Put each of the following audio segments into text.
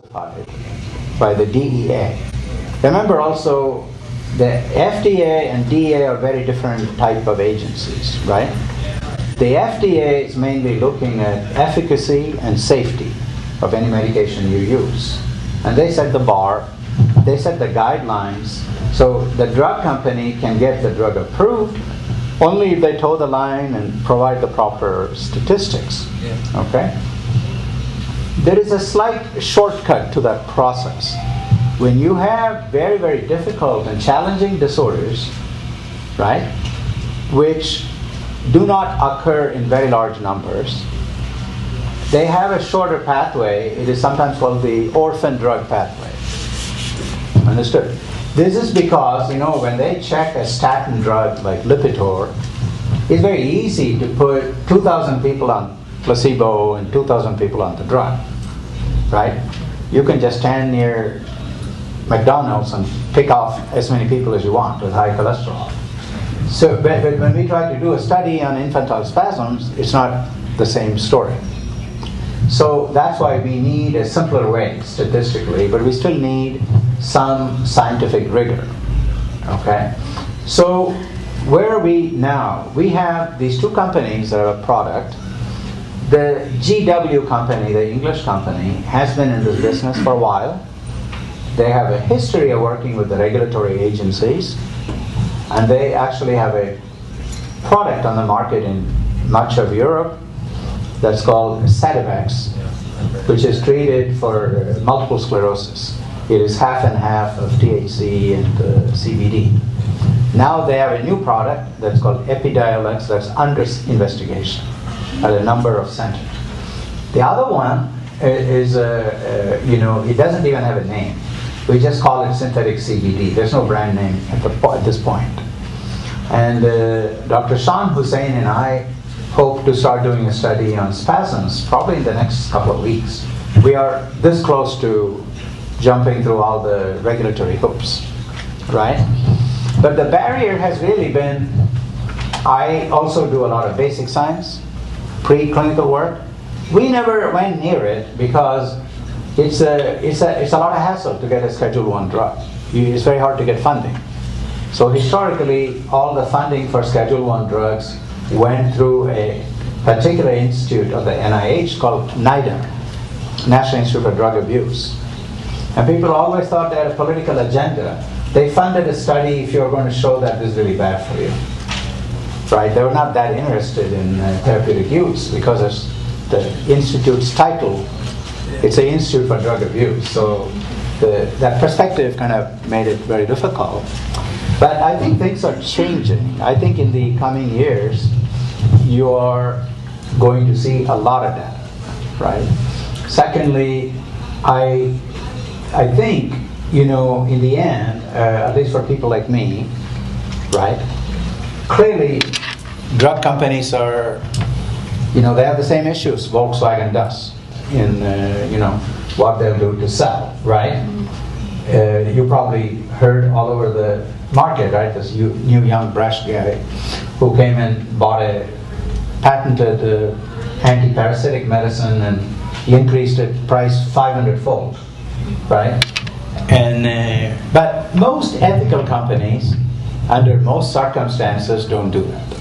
certified by the DEA. Remember also, the FDA and DEA are very different type of agencies, right? The FDA is mainly looking at efficacy and safety of any medication you use. And they set the bar, they set the guidelines, so the drug company can get the drug approved only if they toe the line and provide the proper statistics. Okay? There is a slight shortcut to that process. When you have very, very difficult and challenging disorders, right, which do not occur in very large numbers, they have a shorter pathway. It is sometimes called the orphan drug pathway. Understood? This is because, when they check a statin drug like Lipitor, it's very easy to put 2,000 people on placebo and 2,000 people on the drug, right? You can just stand near McDonald's and pick off as many people as you want with high cholesterol. So, but when we try to do a study on infantile spasms, it's not the same story. So that's why we need a simpler way statistically, but we still need some scientific rigor. Okay? So where are we now? We have these two companies that have a product. The GW company, the English company, has been in this business for a while. They have a history of working with the regulatory agencies, and they actually have a product on the market in much of Europe that's called Sativex, which is treated for multiple sclerosis. It is half and half of THC and CBD. Now they have a new product that's called EADDL that's under investigation at a number of centers. The other one is, it doesn't even have a name. We just call it synthetic CBD. There's no brand name at this point. And Dr. Shan Hussain and I hope to start doing a study on spasms probably in the next couple of weeks. We are this close to jumping through all the regulatory hoops, right? But the barrier has really been, I also do a lot of basic science, preclinical work. We never went near it because it's a lot of hassle to get a Schedule I drug. It's very hard to get funding. So historically, all the funding for Schedule I drugs went through a particular institute of the NIH called NIDA, National Institute for Drug Abuse. And people always thought they had a political agenda. They funded a study if you're going to show that this is really bad for you. Right? They were not that interested in therapeutic use because it's the institute's title. It's an Institute for Drug Abuse. So that perspective kind of made it very difficult. But I think things are changing. I think in the coming years, you are going to see a lot of data, right? Secondly, I think, in the end, at least for people like me, right, clearly drug companies are, they have the same issues Volkswagen does in, what they'll do to sell, right? You probably heard all over the market, right? This new young brash guy who came and bought a patented anti-parasitic medicine and he increased its price 500-fold, right? And but most ethical companies, under most circumstances, don't do that.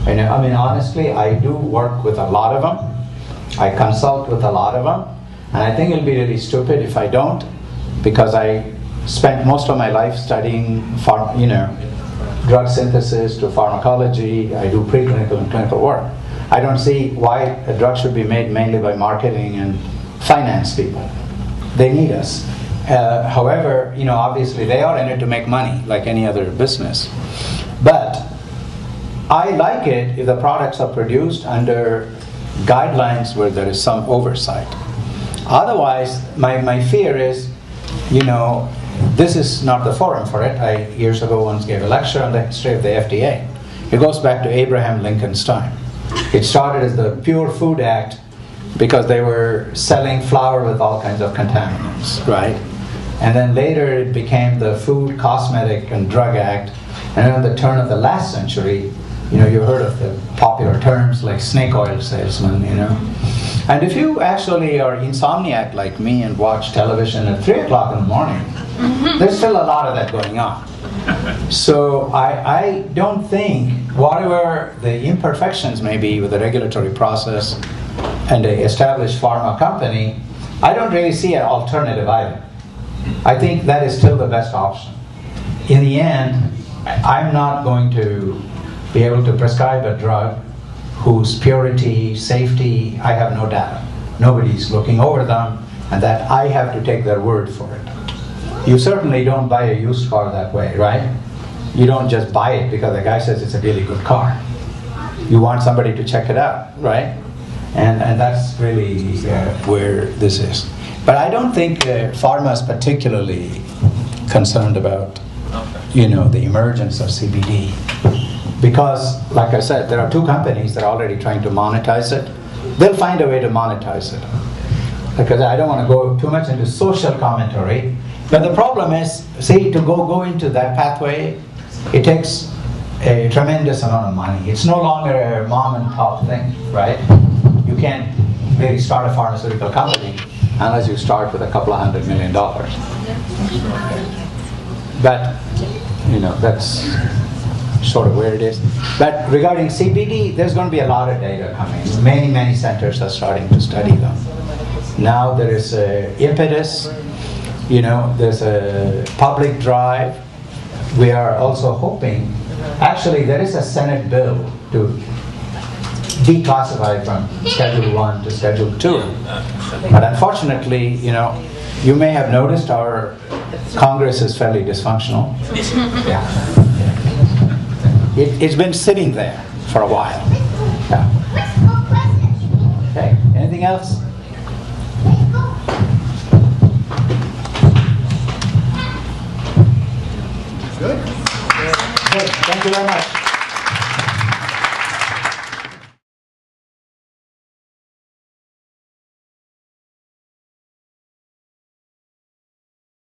And honestly, I do work with a lot of them. I consult with a lot of them, and I think it'll be really stupid if I don't, because I spent most of my life studying, drug synthesis to pharmacology. I do preclinical and clinical work. I don't see why a drug should be made mainly by marketing and finance people. They need us. However, obviously they are in it to make money like any other business. But I like it if the products are produced under guidelines where there is some oversight. Otherwise, my fear is, this is not the forum for it. I years ago once gave a lecture on the history of the FDA. It goes back to Abraham Lincoln's time. It started as the Pure Food Act because they were selling flour with all kinds of contaminants, right? And then later it became the Food, Cosmetic, and Drug Act. And at the turn of the last century, You heard of the popular terms like snake oil salesman, And if you actually are insomniac like me and watch television at 3 o'clock in the morning, there's still a lot of that going on. So I don't think, whatever the imperfections may be with the regulatory process and an established pharma company, I don't really see an alternative either. I think that is still the best option. In the end, I'm not going to be able to prescribe a drug whose purity, safety, I have no data. Nobody's looking over them, and that I have to take their word for it. You certainly don't buy a used car that way, right? You don't just buy it because the guy says it's a really good car. You want somebody to check it out, right? And that's really where this is. But I don't think pharma is particularly concerned about, the emergence of CBD. Because, like I said, there are 2 companies that are already trying to monetize it. They'll find a way to monetize it. Because I don't want to go too much into social commentary, but the problem is, see, to go into that pathway, it takes a tremendous amount of money. It's no longer a mom and pop thing, right? You can't really start a pharmaceutical company unless you start with a couple of $100 million. But, that's sort of where it is. But regarding CBD, there's going to be a lot of data coming. Many, many centers are starting to study them. Now there is an impetus, there's a public drive. We are also hoping, actually there is a Senate bill to declassify from Schedule 1 to Schedule 2. But unfortunately, you may have noticed our Congress is fairly dysfunctional. Yeah. It's been sitting there for a while. Yeah. Okay, anything else? Good. Good. Thank you very much.